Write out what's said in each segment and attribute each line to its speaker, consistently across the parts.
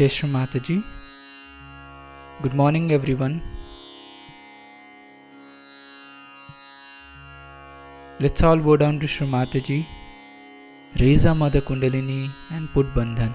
Speaker 1: Jai Shri Mataji. Good morning, everyone. Let's all bow down to Shri Mataji, raise our Mother Kundalini and put Bandhan.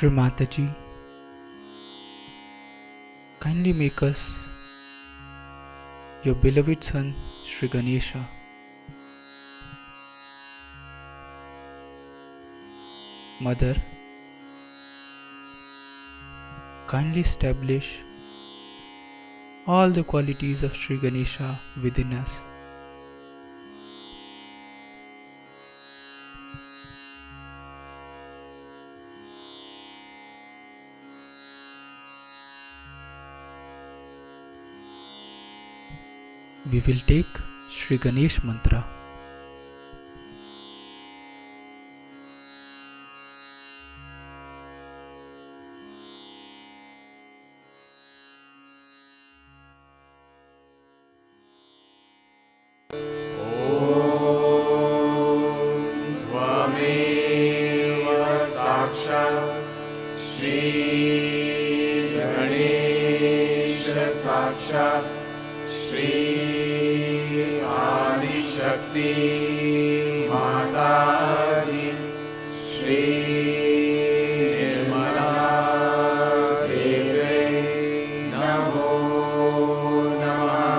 Speaker 1: Shri Mataji, kindly make us your beloved son Shri Ganesha. Mother, kindly establish all the qualities of Shri Ganesha within us. We will take Shri Ganesh mantra.
Speaker 2: Shri Ganesha Sakshat Shri Adi Shakti Mataji Shri Nirmala Deve Namo Namah.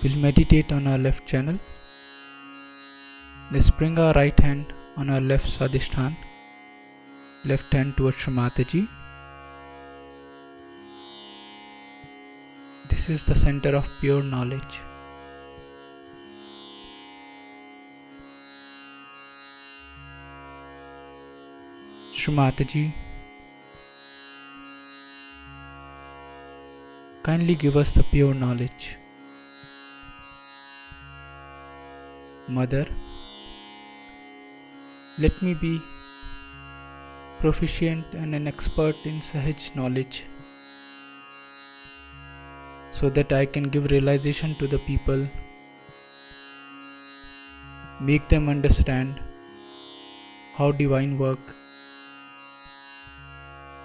Speaker 1: We'll meditate on our left channel. Let's bring our right hand on our left Swadhisthana, left hand towards Shri Mataji. This is the center of pure knowledge. Shri Mataji, kindly give us the pure knowledge. Mother, let me be proficient and an expert in Sahaj knowledge so that I can give realization to the people, make them understand how divine work,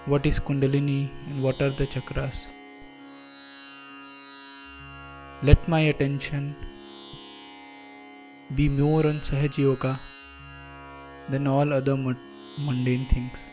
Speaker 1: what is Kundalini and what are the chakras. Let my attention be more on Sahaj Yoga than all other mundane things.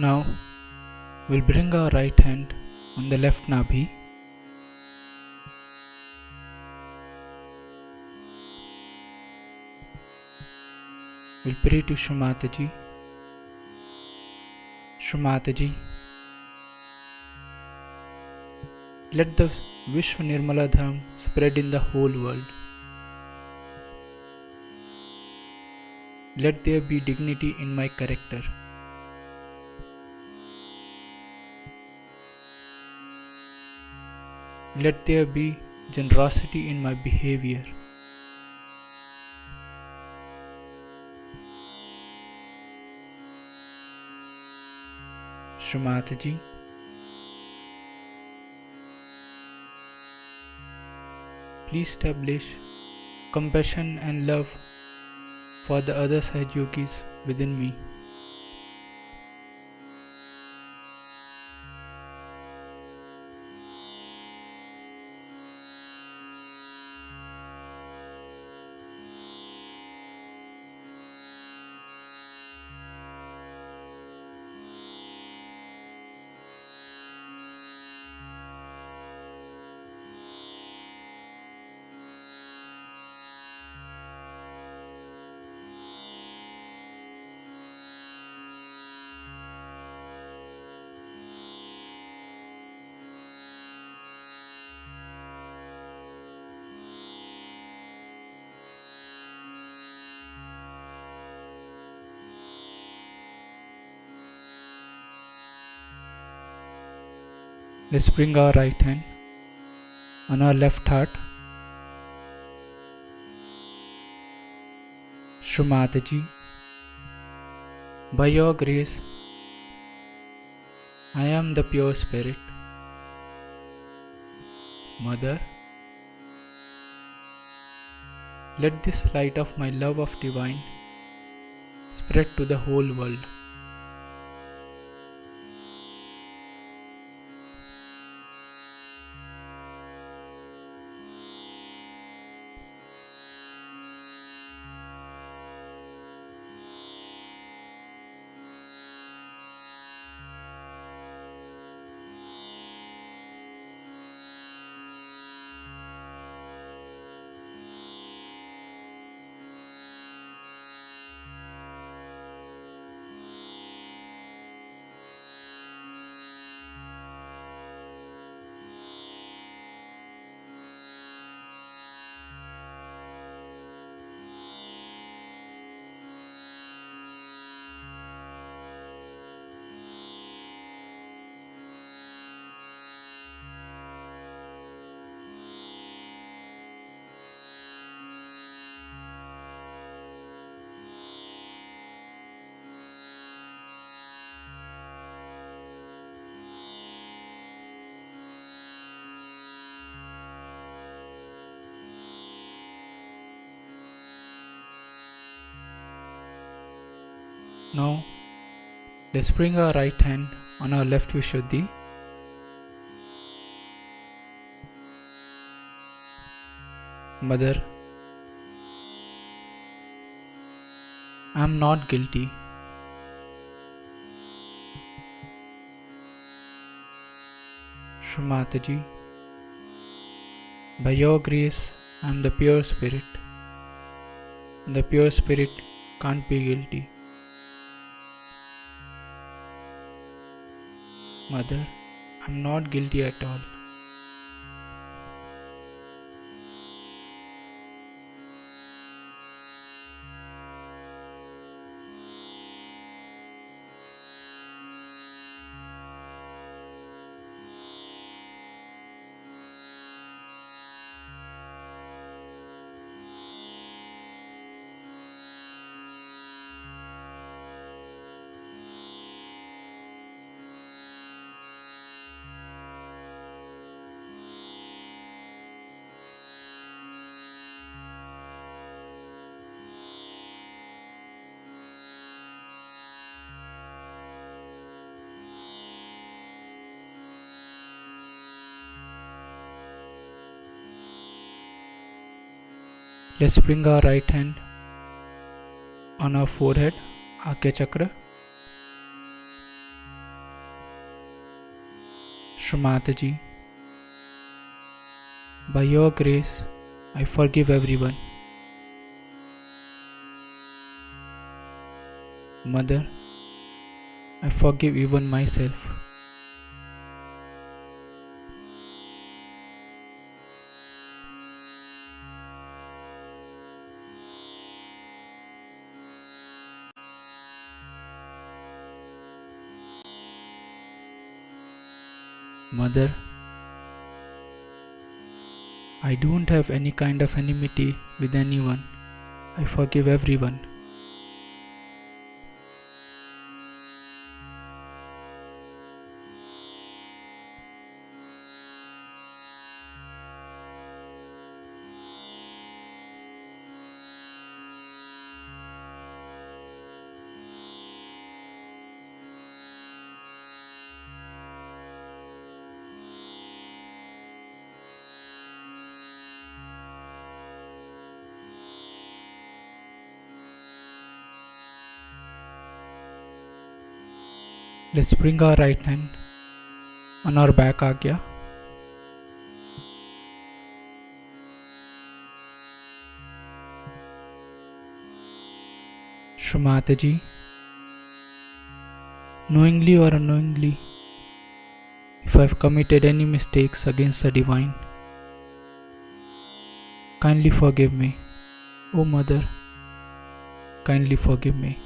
Speaker 1: Now, we'll bring our right hand on the left nabhi. We'll pray to Shri Mataji. Shri Mataji, let the Vishwa Nirmala Dharma spread in the whole world. Let there be dignity in my character. Let there be generosity in my behavior. Shri Mataji, please establish compassion and love for the other Sahaj Yogis within me. Let's bring our right hand on our left heart. Shri Mataji, by your grace, I am the pure spirit. Mother, let this light of my love of divine spread to the whole world. Now, let's bring our right hand on our left Vishuddhi. Mother, I am not guilty. Shri Mataji, by your grace, I am the pure spirit. And the pure spirit can't be guilty. Mother, I am not guilty at all. Let's bring our right hand on our forehead, Agya Chakra. Shri Mataji, by your grace, I forgive everyone. Mother, I forgive even myself. Mother, I don't have any kind of enmity with anyone. I forgive everyone. Let's bring our right hand on our back Agya. Shri Mataji, knowingly or unknowingly, if I have committed any mistakes against the Divine, kindly forgive me. O Mother, kindly forgive me.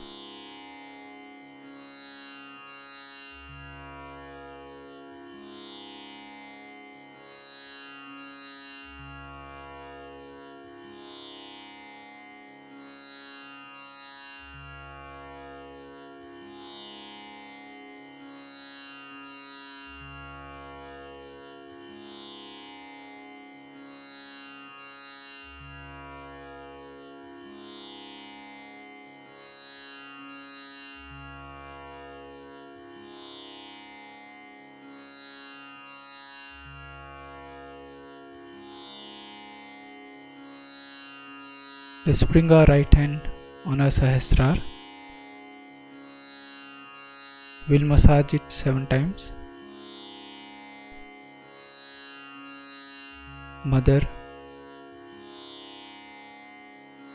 Speaker 1: Let's bring our right hand on our Sahasrar. We'll massage it 7 times. Mother,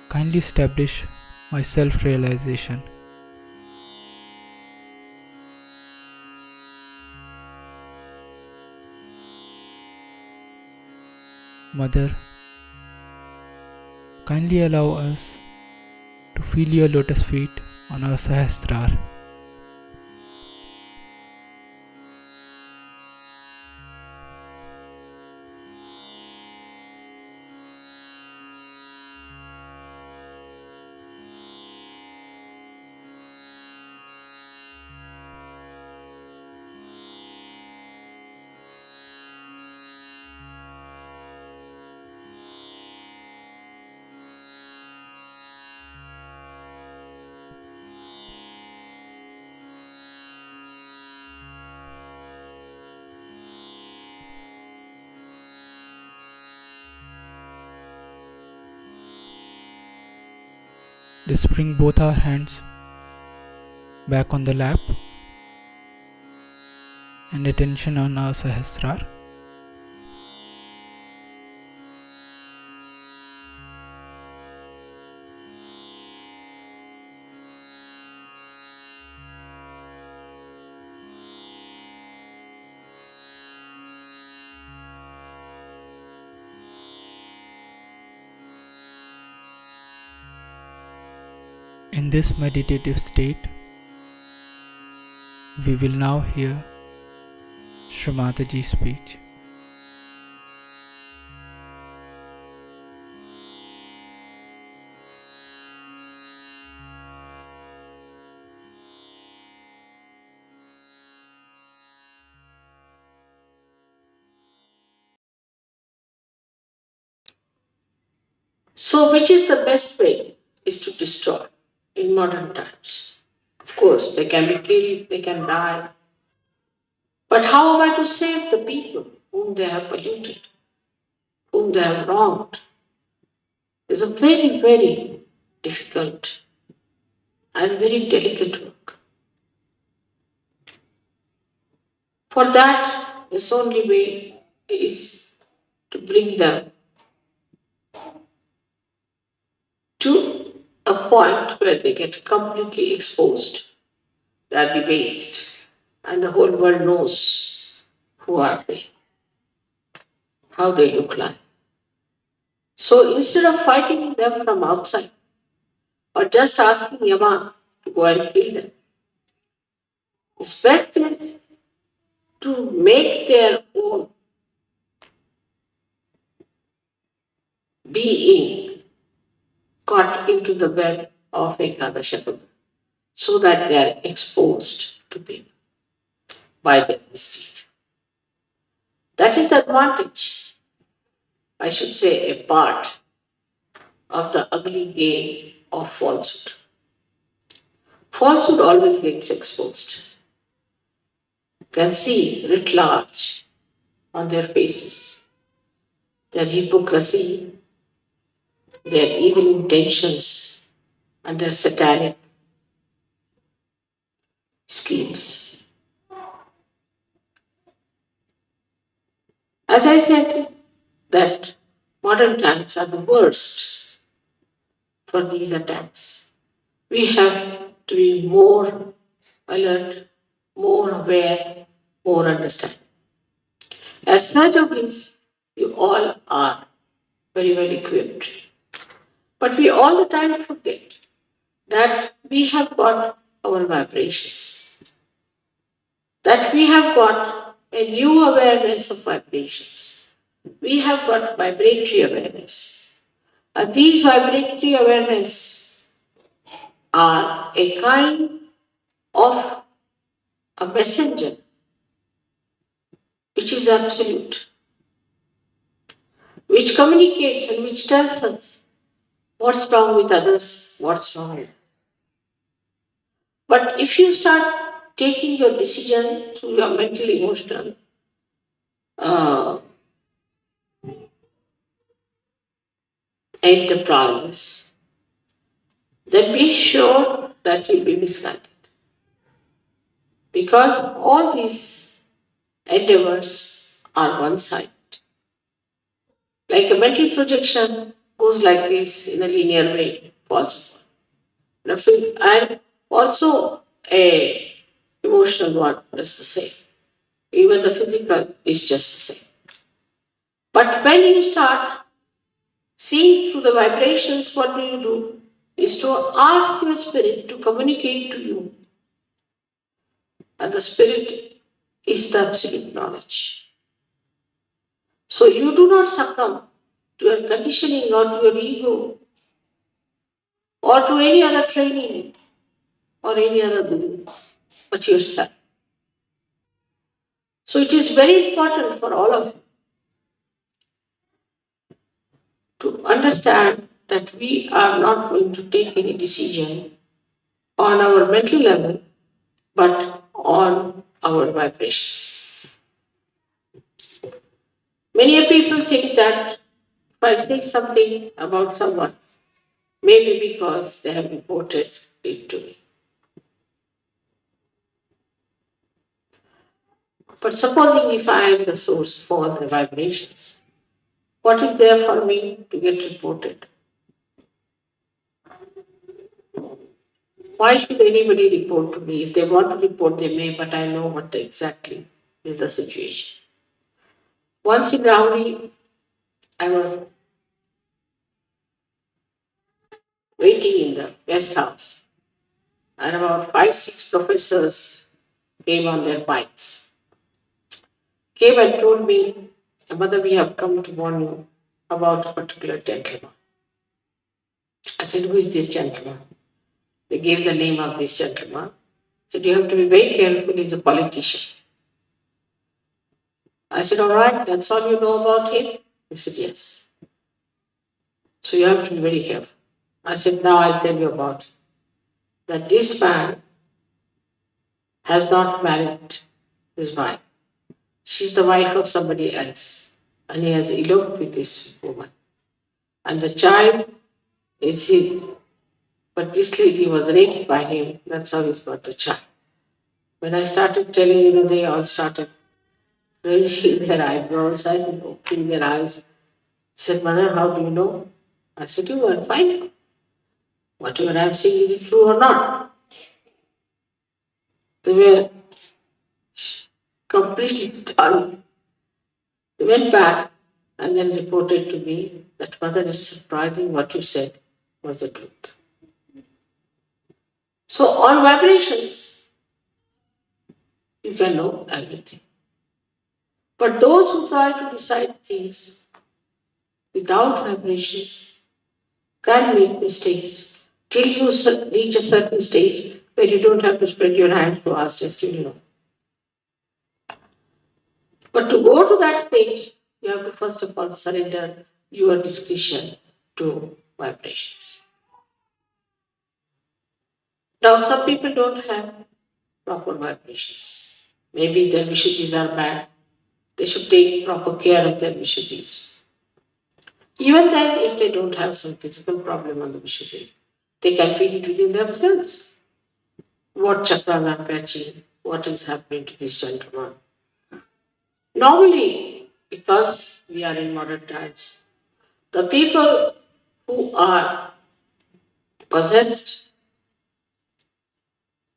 Speaker 1: kindly establish my self-realization. Mother, kindly allow us to feel your lotus feet on our Sahasrar. Let's bring both our hands back on the lap and attention on our Sahasrar. In this meditative state, we will now hear Shri Mataji's speech.
Speaker 3: So, which is the best way is to destroy in modern times? Of course, they can be killed, they can die. But how am I to save the people whom they have polluted, whom they have wronged? It's a very, very difficult and very delicate work. For that, this only way is to bring them to a point where they get completely exposed, they are debased, and the whole world knows who are they, how they look like. So instead of fighting them from outside, or just asking Yama to go and kill them, it's best is to make their own being caught into the web of Ekadasha, so that they are exposed to people by their misdeed. That is the advantage, I should say, a part of the ugly game of falsehood. Falsehood always gets exposed. You can see writ large on their faces their hypocrisy, their evil intentions, and their satanic schemes. As I said, that modern times are the worst for these attacks. We have to be more alert, more aware, more understanding. As such of this, you all are very well equipped. But we all the time forget that we have got our vibrations, that we have got a new awareness of vibrations. We have got vibratory awareness. And these vibratory awareness are a kind of a messenger which is absolute, which communicates and which tells us what's wrong with others, what's wrong with us. But if you start taking your decision through your mental, emotional enterprises, then be sure that you'll be misguided. Because all these endeavors are one-sided. Like a mental projection goes like this in a linear way, falls apart. And also a emotional one is the same. Even the physical is just the same. But when you start seeing through the vibrations, what do you do? Is to ask your spirit to communicate to you. And the spirit is the absolute knowledge. So you do not succumb to your conditioning or to your ego or to any other training or any other guru, but yourself. So it is very important for all of you to understand that we are not going to take any decision on our mental level, but on our vibrations. Many people think that if I say something about someone, maybe because they have reported it to me. But supposing if I am the source for the vibrations, what is there for me to get reported? Why should anybody report to me? If they want to report, they may, but I know what exactly is the situation. Once in Rauri, I was waiting in the guest house, and about 5, 6 professors came on their bikes. Came and told me, Mother, we have come to warn you about a particular gentleman. I said, who is this gentleman? They gave the name of this gentleman. I said, you have to be very careful, he's a politician. I said, all right, that's all you know about him? He said, yes. So you have to be very careful. I said, now I'll tell you about it. That this man has not married his wife. She's the wife of somebody else. And he has eloped with this woman. And the child is his. But this lady was raped by him. That's how he's got the child. When I started telling, they all started raising their eyebrows and opening their eyes. I said, Mother, how do you know? I said, you will find out. Whatever I'm saying, is it true or not? They were completely stunned. They went back and then reported to me that, Mother, it's surprising what you said was the truth. So on vibrations, you can know everything. But those who try to decide things without vibrations can make mistakes till you reach a certain stage where you don't have to spread your hands to ask, just you know. But to go to that stage, you have to first of all surrender your discretion to vibrations. Now, some people don't have proper vibrations. Maybe their Vishuddhis are bad. They should take proper care of their Vishuddhis. Even then, if they don't have some physical problem on the Vishuddhi, they can feel it within themselves. What chakras are catching? What is happening to this gentleman? Normally, because we are in modern times, the people who are possessed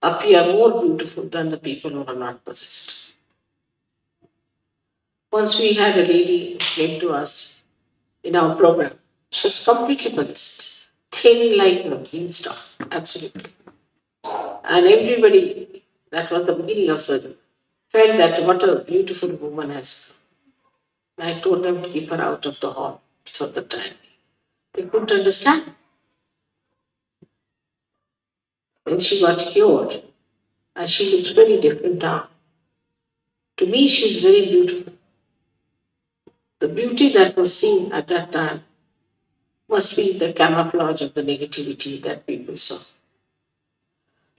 Speaker 3: appear more beautiful than the people who are not possessed. Once we had a lady who came to us in our program. She was completely possessed, thin like a beanstalk, absolutely. And everybody, that was the beginning of surgery, felt that what a beautiful woman has come. I told them to keep her out of the hall for the time. They couldn't understand. When she got cured, and she looks very different now. To me, she's very beautiful. The beauty that was seen at that time must be the camouflage of the negativity that people saw.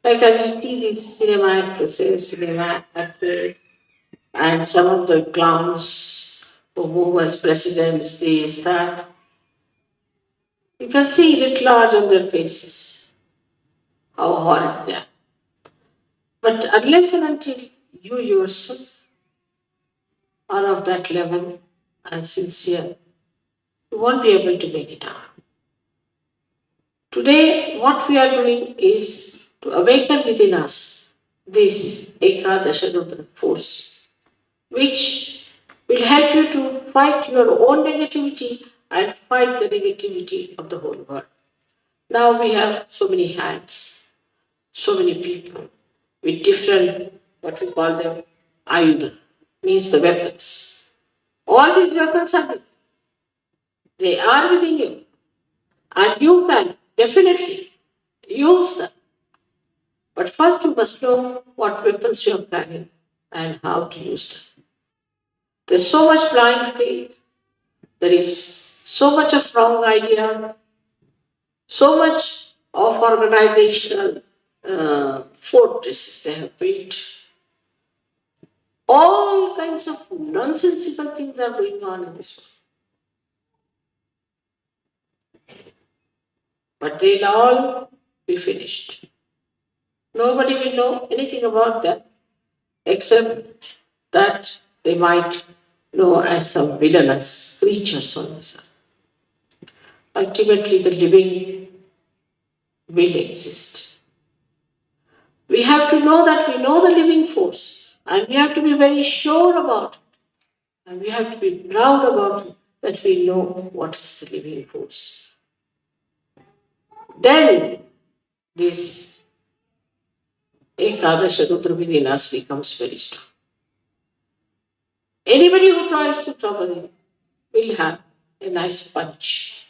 Speaker 3: Like as you see these cinema actresses, cinema actors, and some of the clowns who move as presidents, they start. You can see writ large on their faces. how horrid they are. But unless and until you yourself are of that level and sincere, you won't be able to make it out. Today, what we are doing is to awaken within us this Ekadasha Rudra force, which will help you to fight your own negativity and fight the negativity of the whole world. Now we have so many hands, so many people with different, what we call them, ayuda, means the weapons. All these weapons are with- they are within you, and you can definitely use them. But first you must know what weapons you are carrying and how to use them. There's so much blind faith, there is so much of wrong idea, so much of organizational fortresses they have built. All kinds of nonsensical things are going on in this world. But they'll all be finished. Nobody will know anything about them except that they might know as some villainous creatures on this earth. Ultimately, the living will exist. We have to know that we know the living force, and we have to be very sure about it, and we have to be proud about it that we know what is the living force. Then this Ekadasha Rudra within us becomes very strong. Anybody who tries to trouble you will have a nice punch.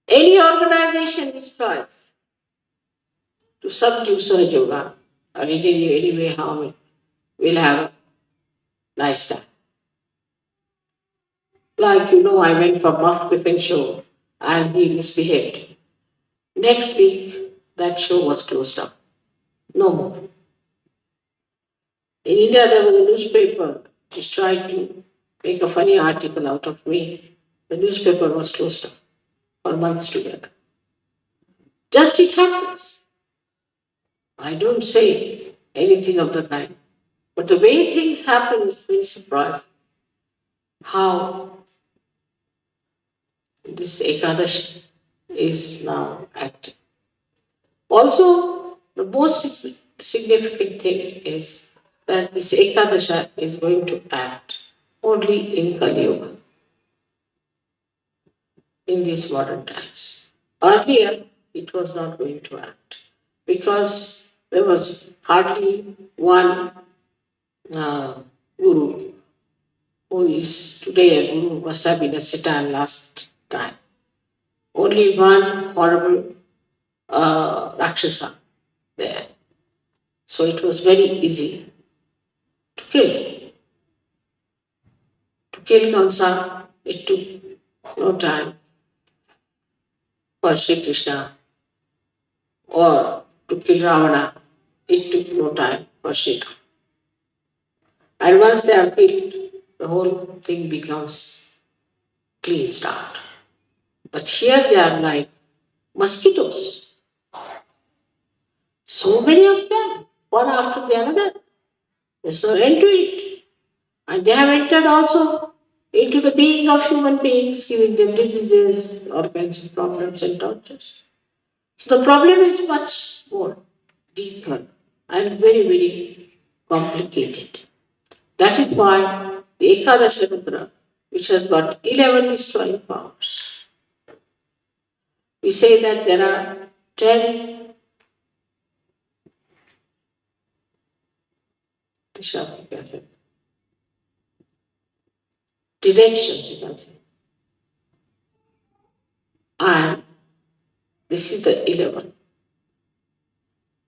Speaker 3: Any organization which tries to subdue Sahaja Yoga or in any way harm it will have a nice time. Like, I went for Muff Griffin show and he misbehaved. Next week, that show was closed up. No more. In India, there was a newspaper which tried to make a funny article out of me. The newspaper was closed up for months together. Just it happens. I don't say anything of the kind. But the way things happen is very surprising. How this Ekadash is now acting. Also, the most significant thing is that this Ekadasha is going to act only in Kali Yuga, in these modern times. Earlier, it was not going to act because there was hardly one guru who is today a guru, must have been a Satan last time. Only one horrible Rakshasa there. So it was very easy to kill. To kill Kamsa, it took no time for Sri Krishna, or to kill Ravana, it took no time for Sri Ram. And once they are killed, the whole thing becomes clean start. But here they are like mosquitoes. So many of them, one after the other. There's no end to it. And they have entered also into the being of human beings, giving them diseases, all kinds of problems and tortures. So the problem is much more deeper and very, very complicated. That is why the Ekadasha Rudra, which has got 11 destroying powers, we say that there are 10 directions, you can say. And this is the 11.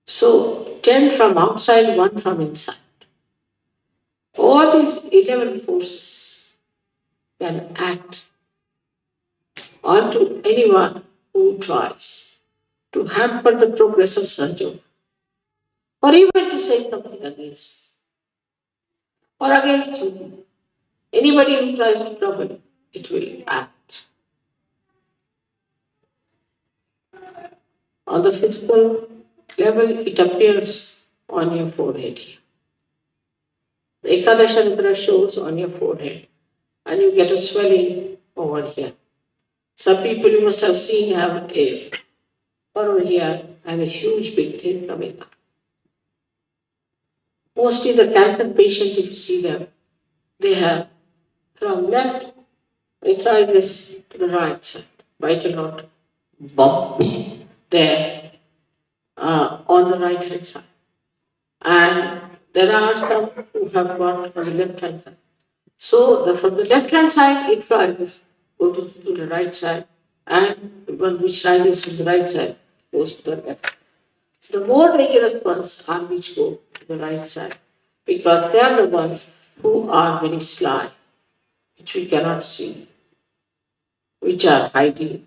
Speaker 3: So 10 from outside, 1 from inside. All these 11 forces can act onto anyone who tries to hamper the progress of Sanjog, or even to say something against or against you. Anybody who tries to trouble it will act. On the physical level, it appears on your forehead here. The Ekadasha Rudra shows on your forehead, and you get a swelling over here. Some people you must have seen have a furrow here and a huge big thing coming up. Mostly the cancer patients, if you see them, they have from left, we try this to the right side, quite a lot bump there on the right hand side. And there are some who have got on the left hand side. So from the left hand side, it rises, go to the right side, and the one which rises from the right side goes to the left. So the more dangerous ones are which go to the right side, because they are the ones who are very sly, which we cannot see, which are hiding,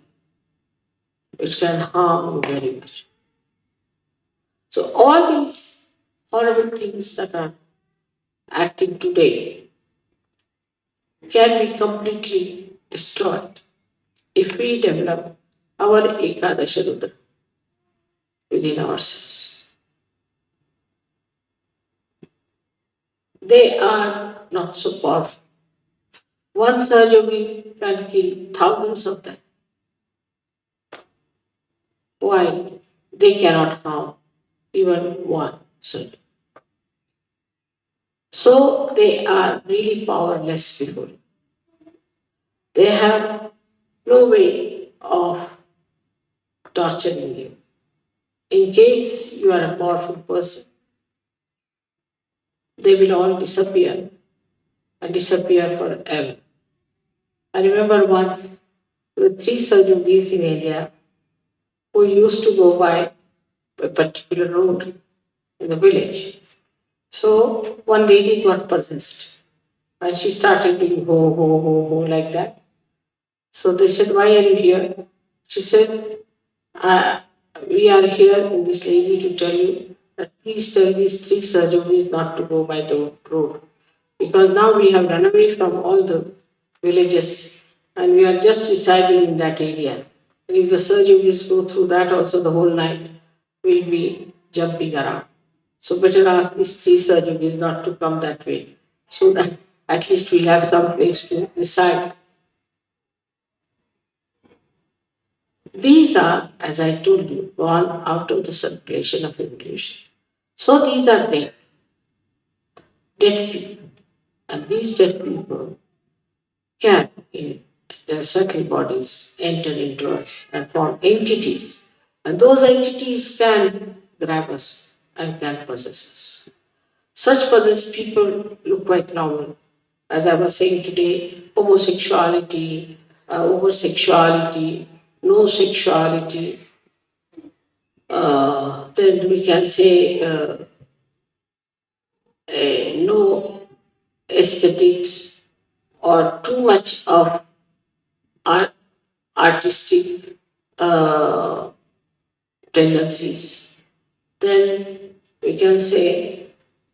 Speaker 3: which can harm you very much. So all these horrible things that are acting today can be completely destroyed if we develop our Ekadasha Rudra within ourselves. They are not so powerful. One surgery can kill thousands of them. Why? They cannot harm even one surgery. So they are really powerless before you. They have no way of torturing you. In case you are a powerful person, they will all disappear and disappear forever. I remember once there were 3 surgeries in India who used to go by a particular road in the village. So one lady got possessed and she started doing ho, ho, ho, ho like that. So they said, "Why are you here?" She said, "We are here in this lady to tell you that please tell these 3 surgeries not to go by the road. Because now we have run away from all the villages and we are just residing in that area. And if the surgeries go through that also the whole night, we'll be jumping around. So better ask these 3 surgeries not to come that way so that at least we'll have some place to reside." These are, as I told you, gone out of the circulation of evolution. So these are dead people. And these dead people can, in their subtle bodies, enter into us and form entities. And those entities can grab us and can possess us. Such possessed people look quite normal. As I was saying today, homosexuality, oversexuality, no sexuality, then we can say no aesthetics or too much of art, artistic uh, tendencies. Then we can say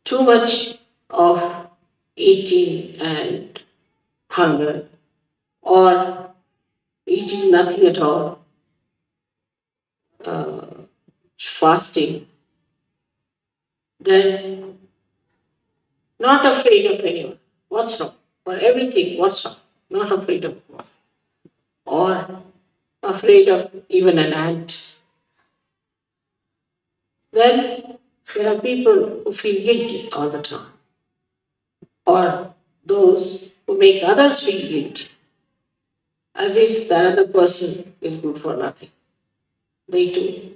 Speaker 3: too much of eating and hunger or eating nothing at all, uh, fasting, then not afraid of anyone. What's wrong? For everything, what's wrong? Not afraid of what? Or afraid of even an ant. Then there are people who feel guilty all the time, or those who make others feel guilty, as if the other person is good for nothing. They too.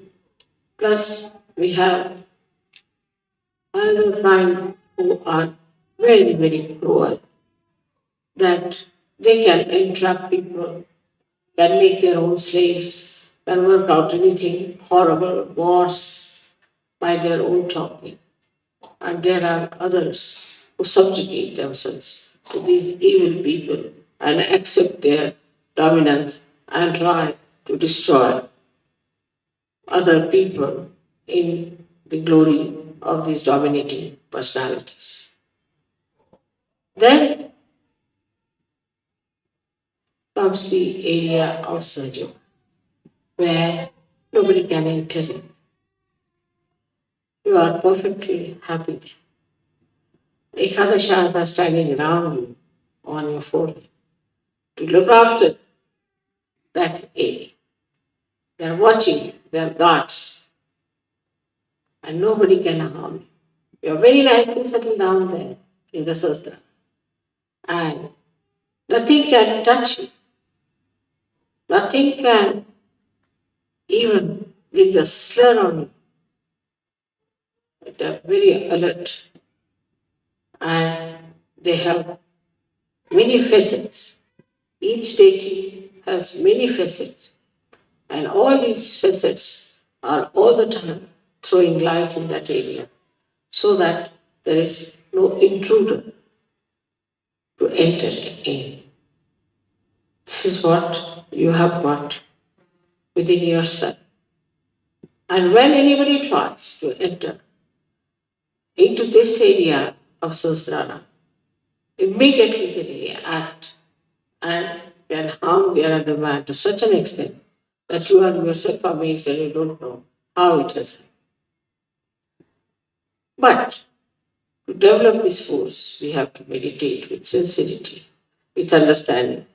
Speaker 3: Plus, we have another kind who are very, very cruel, that they can entrap people, can make their own slaves, can work out anything horrible, wars by their own talking. And there are others who subjugate themselves to these evil people and accept their dominance and try to destroy other people in the glory of these dominating personalities. Then comes the area of surgery, where Nobody can enter it. You are perfectly happy. Ekadashas are standing around you on your forehead to look after that area. They are watching you, they are guards, and nobody can harm you. You are very nicely settled down there in the sastra, and nothing can touch you, nothing can even bring a slur on you. They are very alert, and they have many facets. Each deity has many facets, and all these facets are all the time throwing light in that area so that there is no intruder to enter in. This is what you have got within yourself. And when anybody tries to enter into this area of Sahasrara, immediately they react and can harm the other man to such an extent that you are yourself amazed and you don't know how it has happened. But to develop this force, we have to meditate with sincerity, with understanding,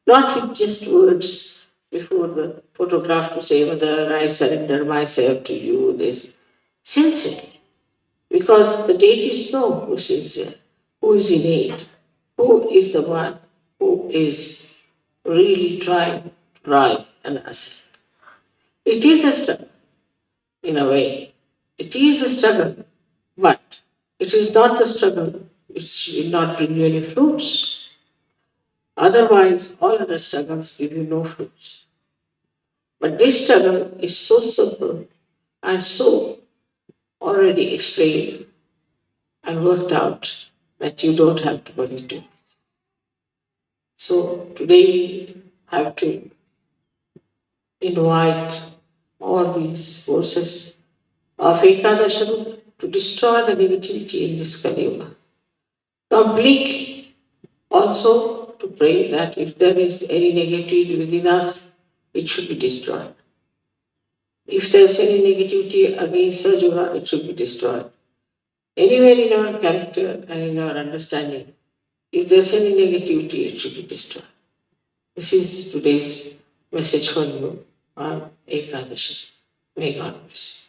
Speaker 3: not with just words before the photograph to say, Mother, I surrender myself to you, this. Sincerely, because the deities know who is sincere, who is innate, who is the one who is really trying to drive an ascent. It is a struggle, in a way. It is a struggle, but it is not the struggle which will not bring you any fruits. Otherwise, all other struggles give you no fruits. But this struggle is so simple and so already explained and worked out that you don't have to worry too. So today we have to invite all these forces of Ekadasharu to destroy the negativity in this Kali Yuga completely. Also to pray that if there is any negativity within us, it should be destroyed. If there is any negativity against Sajuga, it should be destroyed. Anywhere in our character and in our understanding, if there is any negativity, it should be destroyed. This is today's message for you on Ekadashi. May God bless you.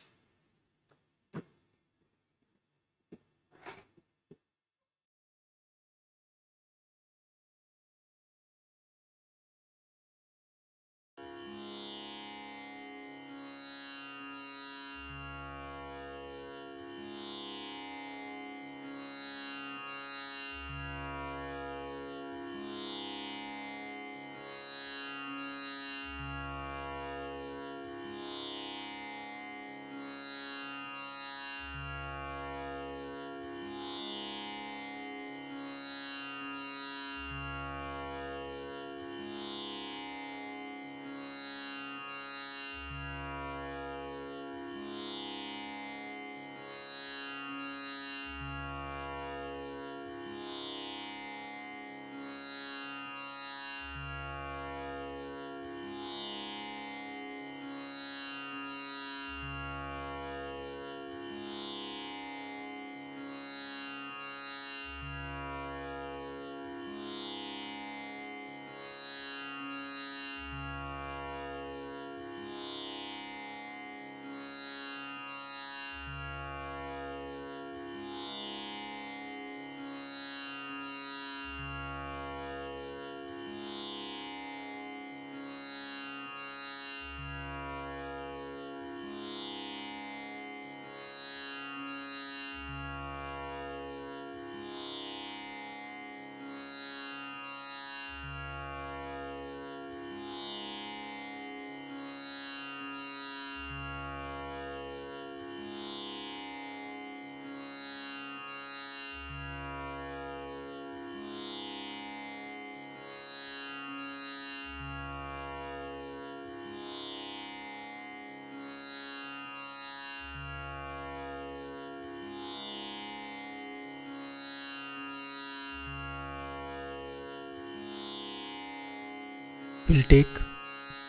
Speaker 1: We'll take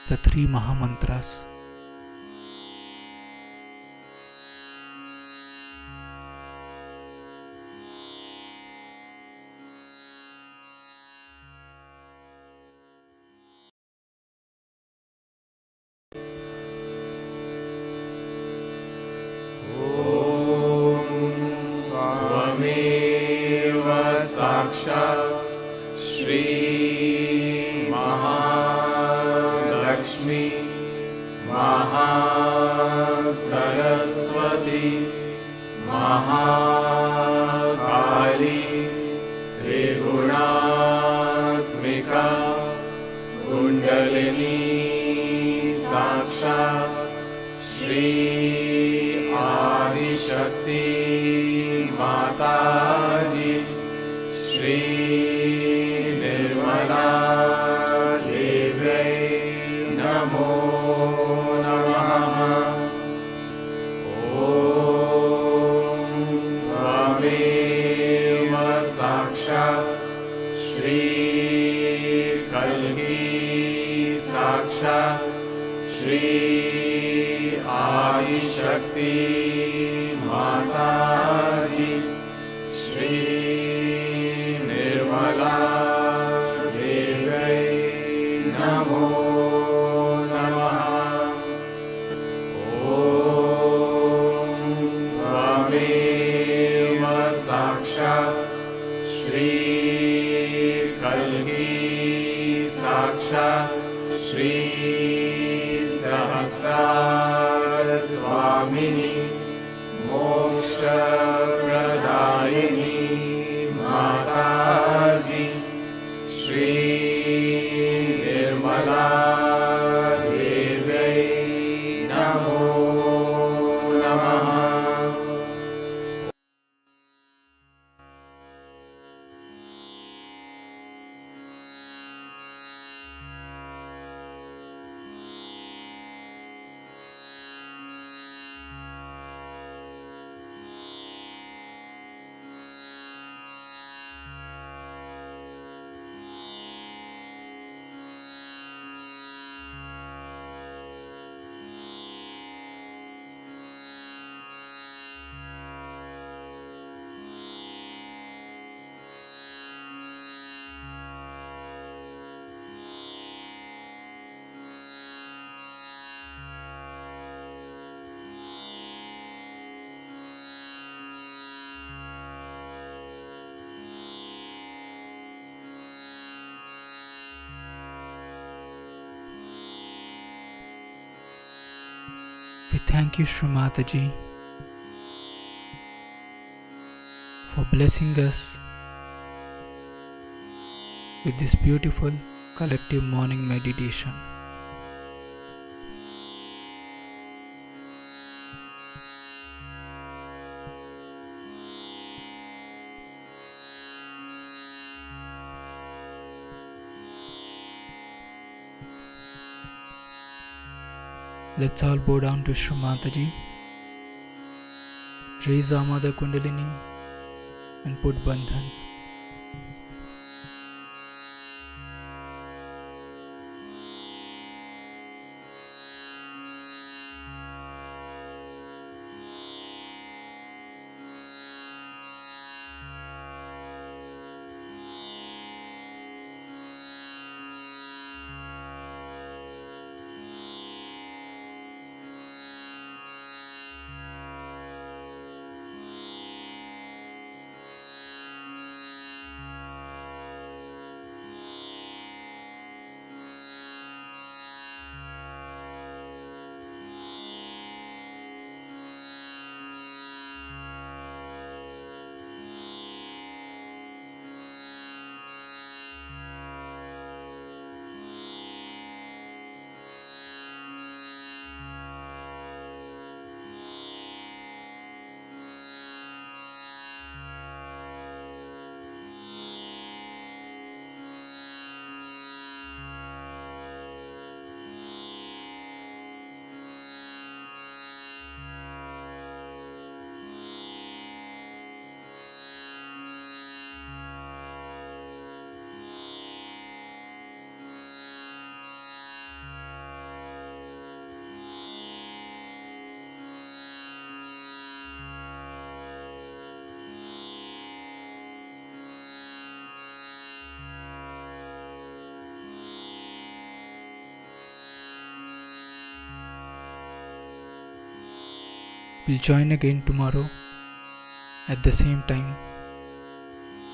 Speaker 1: the three Mahamantras
Speaker 2: साक्षात् श्री महालक्ष्मी महासरस्वती महाकाली त्रिगुणात्मिका कुंडलिनी साक्षात् श्री आदिशक्ति माताजी श्री निर्मला देव्यै नमो नमः। ॐ त्वमेव साक्षात् श्री कल्की साक्षात् श्री आदिशक्ति माताजी श्री निर्मला देव्यै नमो नमः। ॐ त्वमेव साक्षात् श्री कल्की साक्षात् श्री सहस्रार स्वामिनी मोक्षप्रदायिनी माताजी श्री निर्मला देव्यै नमो नमः।
Speaker 1: We thank you, Shri Mataji, for blessing us with this beautiful collective morning meditation. Let's all bow down to Shri Mataji, raise our Mother Kundalini and put Bandhan. We'll join again tomorrow at the same time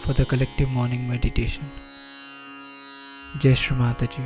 Speaker 1: for the collective morning meditation. Jai Shri Mataji.